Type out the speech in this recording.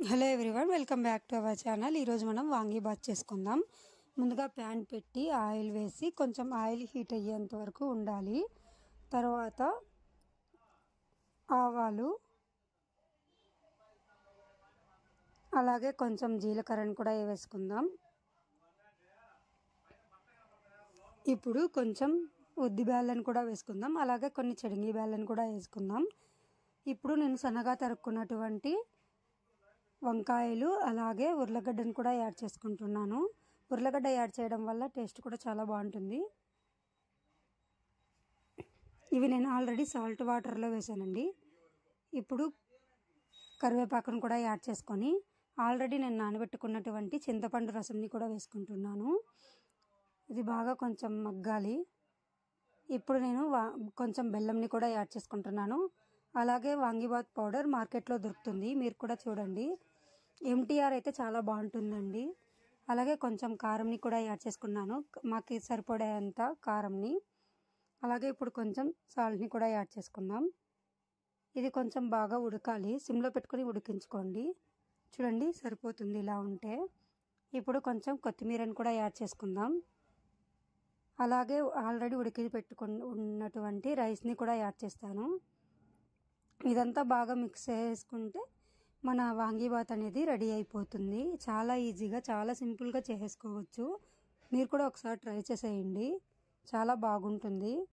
Hello everyone, welcome back to our channel. ఈరోజు మనం వాంగీబాత్ చేసుకుందాం. ముందుగా ప్యాన్ పెట్టి ఆయిల్ వేసి కొంచెం ఆయిల్ హీట్ అయ్యేంత వరకు ఉండాలి. తర్వాత ఆవాలు, అలాగే కొంచెం జీలకర్రను కూడా వేసుకుందాం. ఇప్పుడు కొంచెం ఉద్ది బ్యాళ్ళను కూడా వేసుకుందాం. అలాగే కొన్ని చెడంగి బ్యాళ్ళను కూడా వేసుకుందాం. ఇప్పుడు నేను సన్నగా తరుక్కున్నటువంటి వంకాయలు అలాగే ఉర్లగడ్డను కూడా యాడ్ చేసుకుంటున్నాను. ఉర్లగడ్డ యాడ్ చేయడం వల్ల టేస్ట్ కూడా చాలా బాగుంటుంది. ఇవి నేను ఆల్రెడీ సాల్ట్ వాటర్లో వేసానండి. ఇప్పుడు కరివేపాకును కూడా యాడ్ చేసుకొని ఆల్రెడీ నేను నానబెట్టుకున్నటువంటి చింతపండు రసంని కూడా వేసుకుంటున్నాను. ఇది బాగా కొంచెం మగ్గాలి. ఇప్పుడు నేను కొంచెం బెల్లంని కూడా యాడ్ చేసుకుంటున్నాను. అలాగే వాంగీబాత్ పౌడర్ మార్కెట్లో దొరుకుతుంది, మీరు కూడా చూడండి. ఎంటీఆర్ అయితే చాలా బాగుంటుందండి. అలాగే కొంచెం కారంని కూడా యాడ్ చేసుకున్నాను, మాకు సరిపడేంత కారంని. అలాగే ఇప్పుడు కొంచెం సాల్ట్ని కూడా యాడ్ చేసుకుందాం. ఇది కొంచెం బాగా ఉడకాలి, సిమ్లో పెట్టుకొని ఉడికించుకోండి. చూడండి సరిపోతుంది ఇలా ఉంటే. ఇప్పుడు కొంచెం కొత్తిమీరని కూడా యాడ్ చేసుకుందాం. అలాగే ఆల్రెడీ ఉడికి ఉన్నటువంటి రైస్ని కూడా యాడ్ చేస్తాను. ఇదంతా బాగా మిక్స్ చేసుకుంటే మన వాంగీబాత్ అనేది రెడీ అయిపోతుంది. చాలా ఈజీగా, చాలా సింపుల్గా చేసుకోవచ్చు. మీరు కూడా ఒకసారి ట్రై చేసేయండి, చాలా బాగుంటుంది.